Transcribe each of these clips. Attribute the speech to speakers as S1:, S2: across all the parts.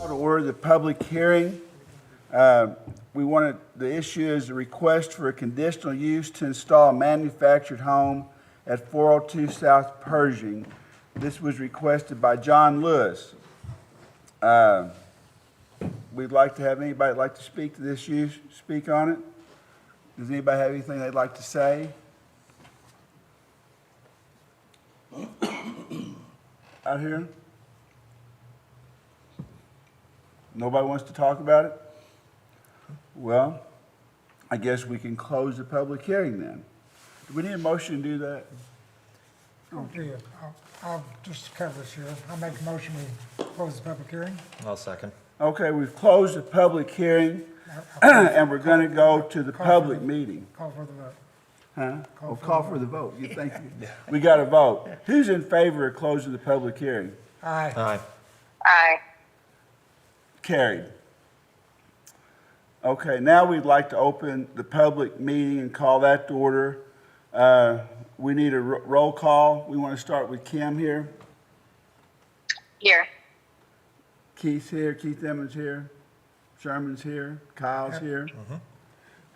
S1: To order the public hearing. The issue is a request for a conditional use to install a manufactured home at 402 South Pershing. This was requested by John Lewis. We'd like to have anybody like to speak to this use, speak on it. Does anybody have anything they'd like to say? Out here? Nobody wants to talk about it? Well, I guess we can close the public hearing then. Do we need a motion to do that?
S2: Okay, I'll just cover this here. I'll make a motion we close the public hearing.
S3: I'll second.
S1: Okay, we've closed the public hearing, and we're going to go to the public meeting.
S2: Call for the vote.
S1: Huh? We'll call for the vote. You think we got a vote? Who's in favor of closing the public hearing?
S2: Aye.
S3: Aye.
S4: Aye.
S1: Carried. Okay, now we'd like to open the public meeting and call that to order. We need a roll call. We want to start with Kim here.
S4: Here.
S1: Keith's here, Keith Emmons here, Sherman's here, Kyle's here.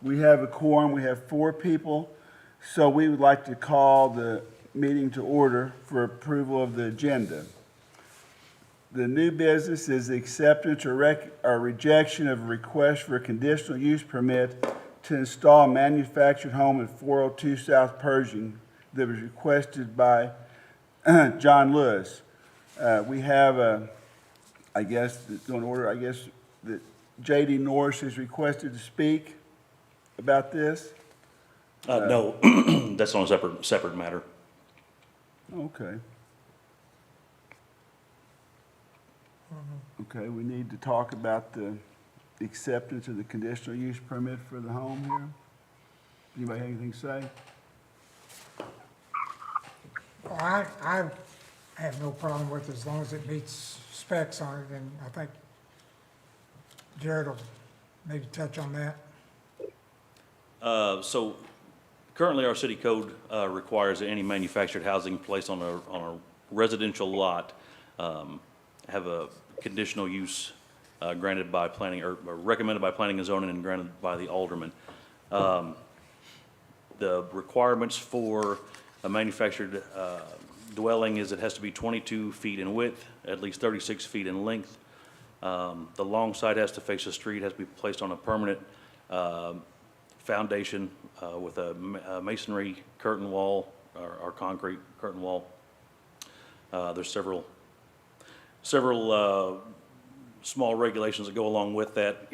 S1: We have a quorum, we have 4 people, so we would like to call the meeting to order for approval of the agenda. The new business is the acceptance or rejection of a request for a conditional use permit to install a manufactured home at 402 South Pershing that was requested by John Lewis. We have I guess, in order, I guess that J.D. Norris is requested to speak about this.
S5: No, that's on a separate matter.
S1: Okay. Okay, we need to talk about the acceptance of the conditional use permit for the home here. Anybody have anything to say?
S2: Well, I have no problem with it as long as it meets specs on it, and I think Jared will maybe touch on that.
S5: So currently, our city code requires that any manufactured housing placed on a residential lot have a conditional use granted by planning, or recommended by planning and zoning and granted by the alderman. The requirements for a manufactured dwelling is it has to be 22 feet in width, at least 36 feet in length. The long side has to face the street, has to be placed on a permanent foundation with a masonry curtain wall or concrete curtain wall. There's several small regulations that go along with that.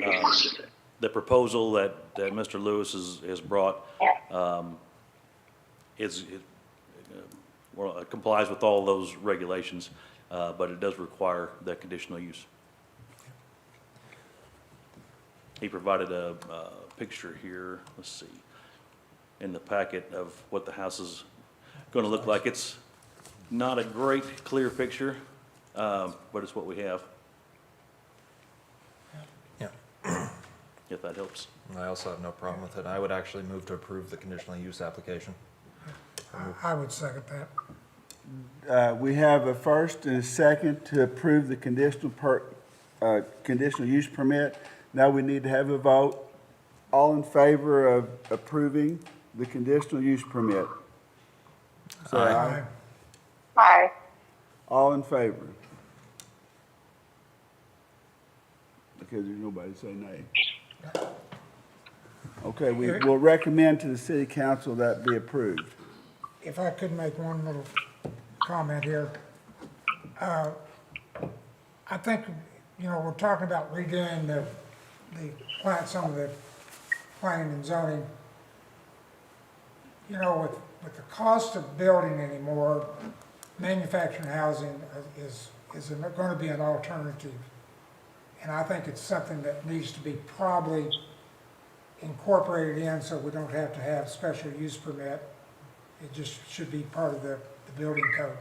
S5: The proposal that Mr. Lewis has brought it complies with all those regulations, but it does require that conditional use. He provided a picture here, let's see, in the packet of what the house is going to look like. It's not a great clear picture, but it's what we have,
S3: Yeah.
S5: if that helps.
S3: I also have no problem with it. I would actually move to approve the conditional use application.
S2: I would second that.
S1: We have a first and a second to approve the conditional use permit. Now we need to have a vote. All in favor of approving the conditional use permit? Say aye.
S4: Aye.
S1: All in favor? Because there's nobody to say nay. Okay, we will recommend to the city council that be approved.
S2: If I could make one little comment here. I think, we're talking about redoing some of the planning and zoning. With the cost of building anymore, manufactured housing is going to be an alternative. And I think it's something that needs to be probably incorporated in so we don't have to have special use permit. It just should be part of the building code.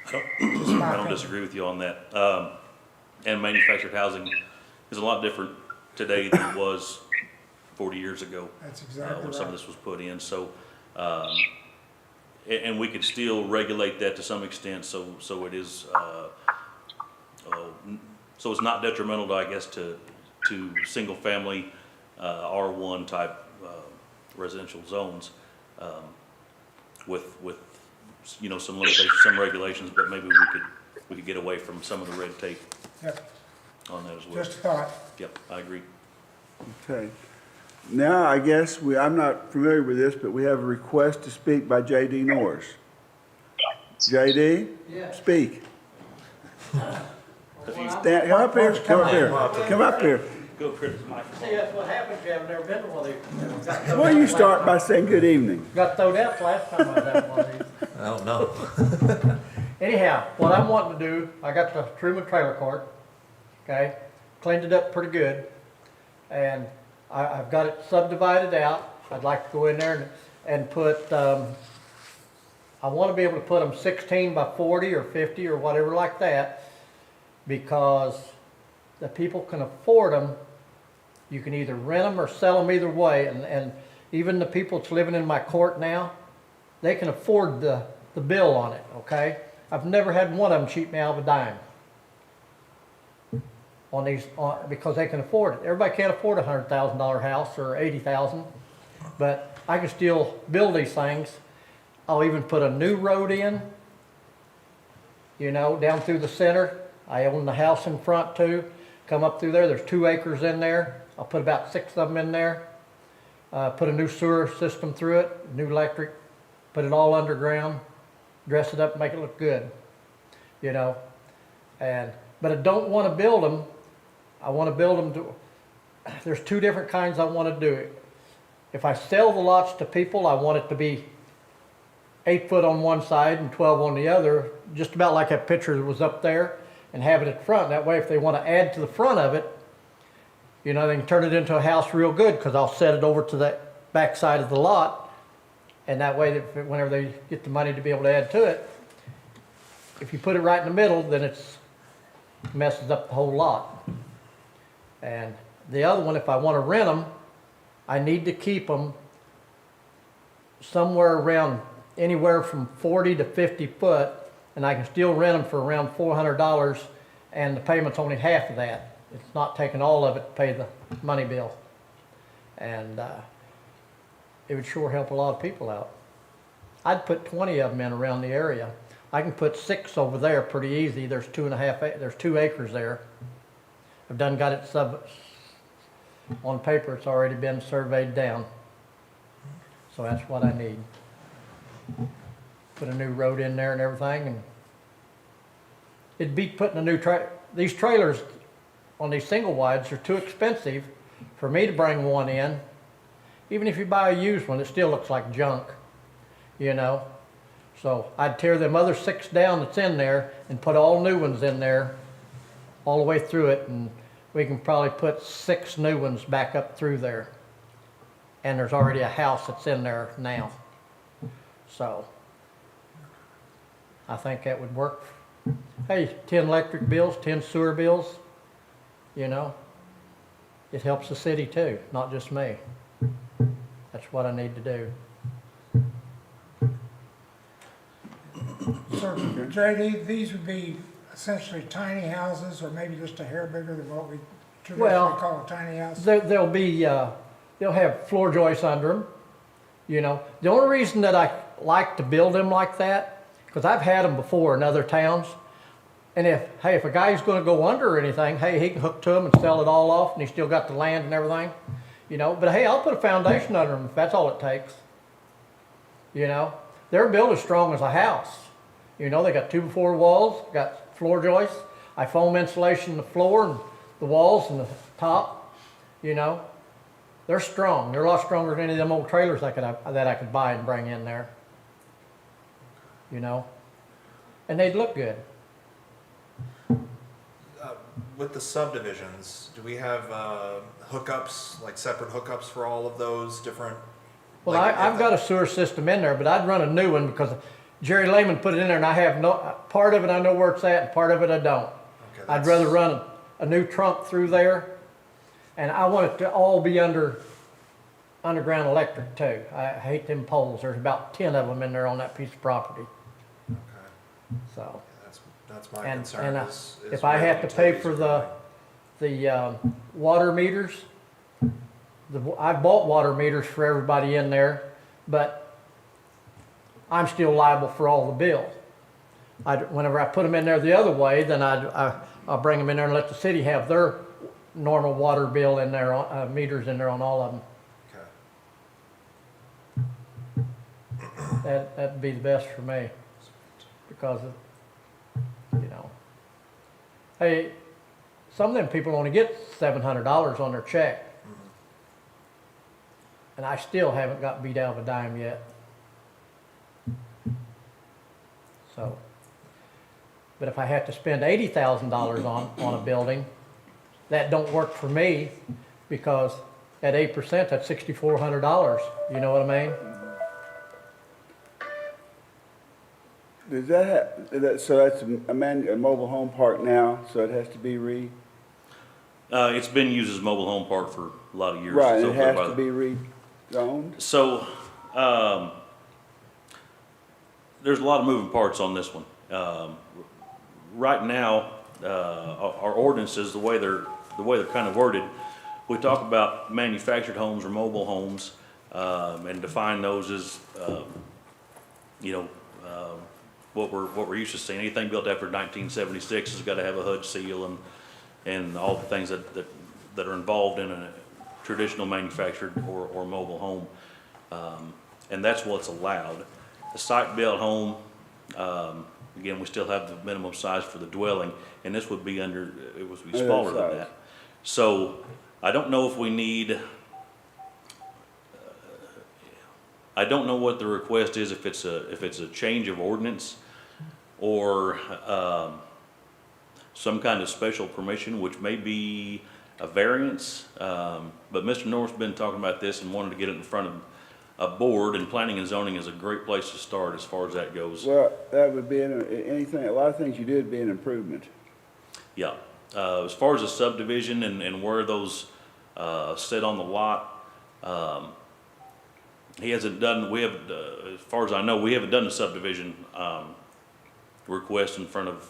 S5: I don't disagree with you on that. And manufactured housing is a lot different today than it was 40 years ago.
S2: That's exactly
S5: when some of
S2: right.
S5: this was put in. So, and we could still regulate that to some extent. So it is So it's not detrimental to, I guess, to single-family, R1 type residential zones, with, you know, some limitations, some regulations, but maybe we could get away from some of the red tape
S2: Yep,
S5: on that as well.
S2: just a thought.
S5: Yep, I agree.
S1: Okay. Now, I guess I'm not familiar with this, but we have a request to speak by J.D. Norris. J.D.?
S6: Yeah.
S1: Speak.
S5: If you
S1: Stand, come up here, come up here, come up here.
S5: go up here to the microphone.
S6: See, that's what happens, you haven't never been to one of these.
S1: Why don't you start by saying good evening?
S6: Got thrown out last time I was at one of these.
S3: I don't know.
S6: Anyhow, what I'm wanting to do, I got the Truman trailer court, okay? Cleaned it up pretty good, and I've got it subdivided out. I'd like to go in there and put, I want to be able to put them 16 by 40 or 50 or whatever like that, because the people can afford them. You can either rent them or sell them either way, and even the people that's living in my court now, they can afford the bill on it, okay? I've never had one of them cheat me out of a dime on these, because they can afford it. Everybody can't afford a $100,000 house or 80,000, but I can still build these things. I'll even put a new road in, you know, down through the center. I own the house in front too. Come up through there, there's 2 acres in there. I'll put about 6 of them in there. Put a new sewer system through it, new electric, put it all underground, dress it up, make it look good, you know. But I don't want to build them. I want to build them to, there's 2 different kinds I want to do it. If I sell the lots to people, I want it to be 8 foot on one side and 12 on the other, just about like that picture that was up there, and have it at front. That way, if they want to add to the front of it, you know, they can turn it into a house real good, because I'll set it over to that back side of the lot, and that way, whenever they get the money to be able to add to it, if you put it right in the middle, then it's messes up the whole lot. And the other one, if I want to rent them, I need to keep them somewhere around anywhere from 40 to 50 foot, and I can still rent them for around $400, and the payment's only half of that. It's not taking all of it to pay the money bill. And it would sure help a lot of people out. I'd put 20 of them in around the area. I can put 6 over there pretty easy. There's 2 acres there. I've done got it on paper. It's already been surveyed down. So that's what I need. Put a new road in there and everything, and it'd beat putting a new these trailers on these single wides are too expensive for me to bring one in. Even if you buy a used one, it still looks like junk, you know. So I'd tear them other 6 down that's in there and put all new ones in there all the way through it, and we can probably put 6 new ones back up through there. And there's already a house that's in there now. So I think that would work. Hey, 10 electric bills, 10 sewer bills, you know, it helps the city too, not just me. That's what I need to do.
S2: So, JD, these would be essentially tiny houses, or maybe just a hair bigger than what we traditionally
S6: Well,
S2: call a tiny house?
S6: They'll be, they'll have floor joists under them, you know. The only reason that I like to build them like that, because I've had them before in other towns, and if a guy's going to go under or anything, hey, he can hook to them and sell it all off, and he's still got the land and everything, you know. But hey, I'll put a foundation under them if that's all it takes, you know. They're built as strong as a house, you know. They got 2x4 walls, got floor joists. I foam insulation the floor and the walls and the top, you know. They're strong. They're a lot stronger than any of them old trailers that I could buy and bring in there, you know. And they'd look good.
S3: With the subdivisions, do we have hookups, like separate hookups for all of those different?
S6: Well,
S3: like,
S6: I've got a sewer system in there, but I'd run a new one because Jerry Lehman put it in there, and I have no part of it. I know where it's at, and part of it I don't.
S3: Okay,
S6: I'd rather run a new trunk through there, and I want it to all be underground electric too. I hate them poles. There's about 10 of them in there on that piece of property.
S3: Okay,
S6: So
S3: that's That's my
S6: And,
S3: concern.
S6: and
S3: is
S6: if
S3: where
S6: I
S3: the
S6: have to pay
S3: utilities
S6: for
S3: are
S6: the
S3: going.
S6: water meters, I bought water meters for everybody in there, but I'm still liable for all the bill. Whenever I put them in there the other way, then I'll bring them in there and let the city have their normal water bill in there, meters in there on all of them.
S3: Okay.
S6: That'd be the best for me, because of, hey, some of them people only get $700 on their check. And I still haven't got beat out of a dime yet. So, but if I have to spend $80,000 on a building, that don't work for me, because at 8%, that's $6,400, you know what I mean?
S1: Does that have, so that's a mobile home park now, so it has to be
S5: It's been used as a mobile home park for a lot of years.
S1: right,
S5: So
S1: it has
S5: by
S1: to
S5: the-
S1: be rezoned?
S5: So, there's a lot of moving parts on this one. Right now, our ordinances, the way they're kind of worded, we talk about manufactured homes or mobile homes, and define those as, what we're used to seeing. Anything built after 1976 has got to have a HUD seal and all the things that are involved in a traditional manufactured or mobile home. And that's what's allowed. The site-built home, again, we still have the minimum size for the dwelling, and this would be
S1: Under
S5: smaller
S1: that
S5: than that. So I don't know if we need, I don't know what the request is, if it's a change of ordinance or some kind of special permission, which may be a variance. But Mr. North's been talking about this and wanted to get it in front of a board, and planning and zoning is a great place to start as far as that goes.
S1: Well, that would be, anything, a lot of things you do would be an improvement.
S5: Yeah, as far as the subdivision and where those, sit on the lot, he hasn't done, as far as I know, we haven't done the subdivision, request in front of,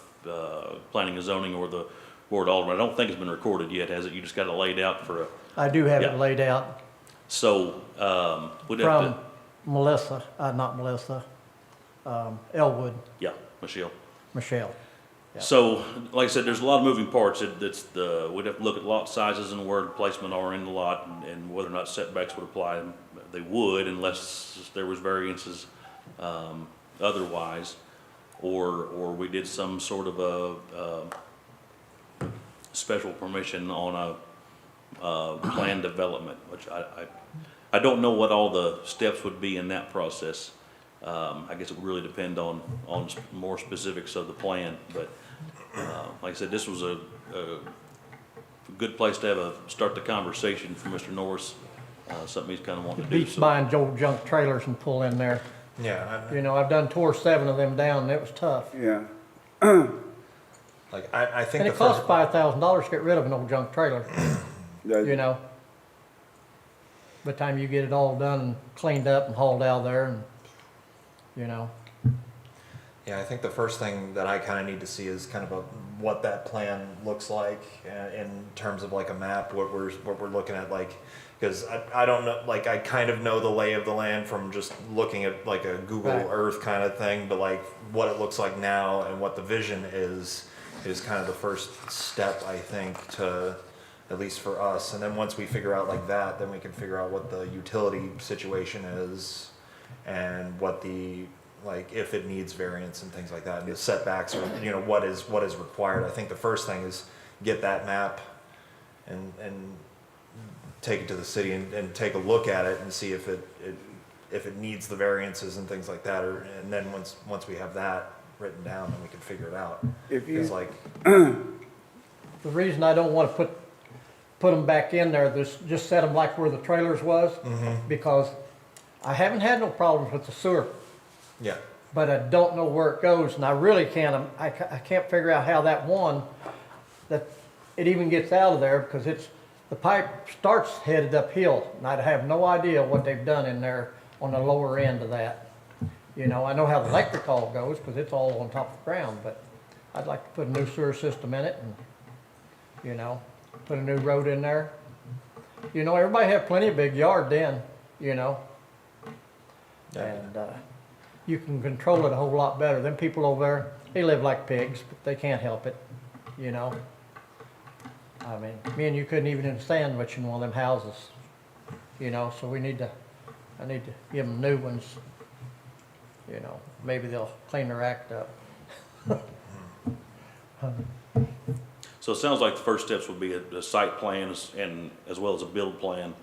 S5: planning and zoning or the board of aldermen. I don't think it's been recorded yet, has it? You just got it laid out for a,
S6: I do have
S5: Yeah.
S6: it laid out
S5: so, we'd have to,
S6: from Melissa, not Melissa, Elwood,
S5: yeah, Michelle.
S6: Michelle. Yeah.
S5: So, like I said, there's a lot of moving parts. We'd have to look at lot sizes and where the placement are in the lot and whether or not setbacks would apply. They would, unless there was variances, otherwise. Or we did some sort of a special permission on a planned development, which I don't know what all the steps would be in that process. I guess it would really depend on more specifics of the plan, but, like I said, this was a good place to start the conversation for Mr. Norris, something he's kind of wanting to do.
S6: Beats
S5: So,
S6: buying old junk trailers and pull in there.
S3: Yeah,
S6: I've tore 7 of them down, and it was tough.
S1: Yeah.
S3: I think
S6: And
S3: the
S6: it costs
S3: first,
S6: $5,000 to get rid of an old junk trailer,
S1: That-
S6: By the time you get it all done and cleaned up and hauled out of there and,
S3: yeah, I think the first thing that I kind of need to see is kind of what that plan looks like in terms of like a map, what we're looking at, like, because I don't know, like, I kind of know the lay of the land from just looking at like a Google
S6: Right.
S3: Earth kind of thing, but like what it looks like now and what the vision is kind of the first step, I think, to, at least for us. And then once we figure out like that, then we can figure out what the utility situation is and what the, like, if it needs variance and things like that, and the setbacks, or, what is required. I think the first thing is get that map and take it to the city and take a look at it and see if it needs the variances and things like that, and then once we have that written down, then we can figure it out.
S1: If you,
S3: It's like,
S6: The reason I don't want to put them back in there, just set them like where the trailers was, because I haven't had no problems with the sewer,
S3: yeah,
S6: but I don't know where it goes, and I really can't, I can't figure out how that it even gets out of there, because the pipe starts headed uphill, and I have no idea what they've done in there on the lower end of that. I know how the electric all goes, because it's all on top of the ground, but I'd like to put a new sewer system in it and, you know, put a new road in there. You know, everybody have plenty of big yard then, you know, and, you can control it a whole lot better. Them people over there, they live like pigs, but they can't help it, you know. I mean, me and you couldn't even in a sandwich in one of them houses, you know, so I need to give them new ones. You know, maybe they'll clean their act up.
S5: So it sounds like the first steps would be a site plan and as well as a build plan,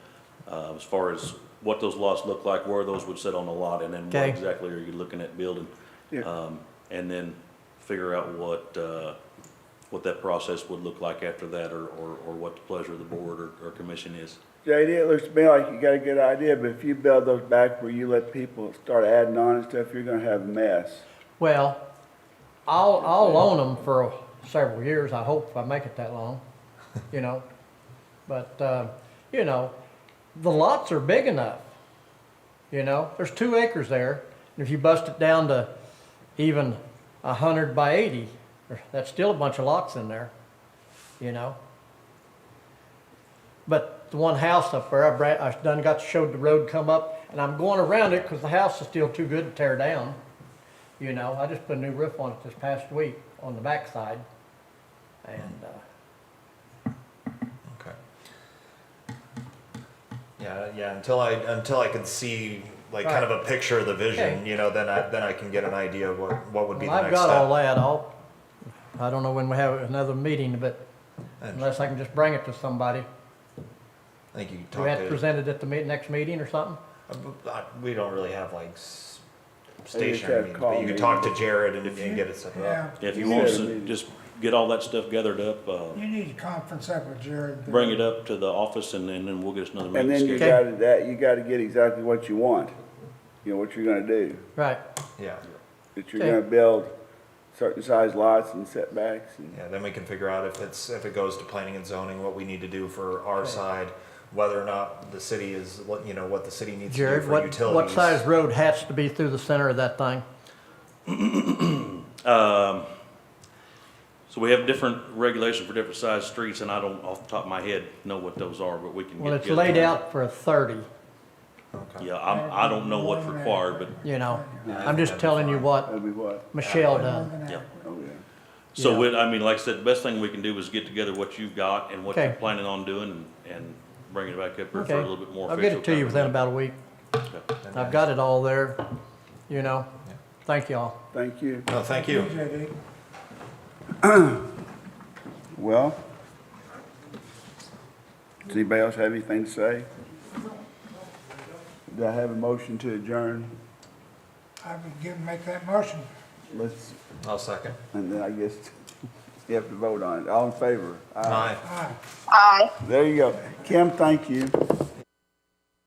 S5: as far as what those lots look like, where those would sit on the lot, and then what
S6: Okay.
S5: exactly are you looking at building?
S1: Yeah.
S5: And then figure out what that process would look like after that, or what the pleasure of the board or commission is.
S1: JD, it looks to me like you got a good idea, but if you build those back where you let people start adding on and stuff, you're gonna have a mess.
S6: Well, I'll loan them for several years, I hope, if I make it that long, you know. But, you know, the lots are big enough, you know. There's 2 acres there, and if you bust it down to even 100 by 80, that's still a bunch of lots in there, you know. But the one house up there, I done got to show the road come up, and I'm going around it because the house is still too good to tear down. You know, I just put a new roof on it this past week on the backside. And,
S3: Okay. Yeah, until I can see like kind of a picture of the vision,
S6: Okay.
S3: you know, then I can get an idea of what would be
S6: well,
S3: the
S6: I've
S3: next
S6: got
S3: step.
S6: all that. I don't know when we have another meeting, but unless I can just bring it to somebody.
S3: I think you can
S6: Do we
S3: talk
S6: have to
S3: to,
S6: present it at the next meeting or something?
S3: we don't really have like
S1: have
S3: stationary meetings,
S1: call
S3: but you can talk to
S1: meetings.
S3: Jared and get it set up.
S2: Yeah,
S5: If you
S1: You
S5: want
S1: said
S5: to
S1: immediately.
S5: just get all that stuff gathered up,
S2: you need to conference up with Jared.
S5: bring it up to the office, and then we'll get us another
S1: And
S5: meeting
S1: then you
S5: scheduled.
S1: you gotta get exactly what you want, you know, what you're gonna do.
S6: Right.
S3: Yeah,
S1: That you're
S6: Okay.
S1: gonna build certain size lots and setbacks and.
S3: yeah, then we can figure out if it goes to planning and zoning, what we need to do for our side, whether or not the city is, you know, what the city needs to do
S6: Jared,
S3: for
S6: what
S3: utilities.
S6: size road has to be through the center of that thing?
S5: So we have different regulations for different size streets, and I don't, off the top of my head, know what those are, but we can get
S6: Well, it's
S5: together.
S6: laid out for a 30,
S3: Okay.
S5: Yeah, I don't know what's required, but,
S6: you know.
S3: Yeah,
S6: I'm just
S3: that'd be
S6: telling you
S3: fine.
S6: what
S1: That'd be what?
S6: Michelle
S2: More
S6: done.
S2: than that.
S5: yeah.
S1: Oh, yeah.
S5: So,
S6: Yeah.
S5: I mean, like I said, the best thing we can do is get together what you've got and what you're
S6: Okay.
S5: planning on doing, and bring it back up here for a
S6: Okay.
S5: little bit more
S6: I'll
S5: official.
S6: get it to you within about a week.
S5: Okay.
S6: I've got it all there, you know. Thank y'all.
S1: Thank you.
S3: No, thank you.
S2: JD.
S1: Well, does anybody else have anything to say? Do I have a motion to adjourn?
S2: I would make that motion.
S1: Let's,
S3: I'll second.
S1: and then I guess you have to vote on it. All in favor?
S3: Aye.
S2: Aye.
S4: Aye.
S1: There you go. Kim, thank you.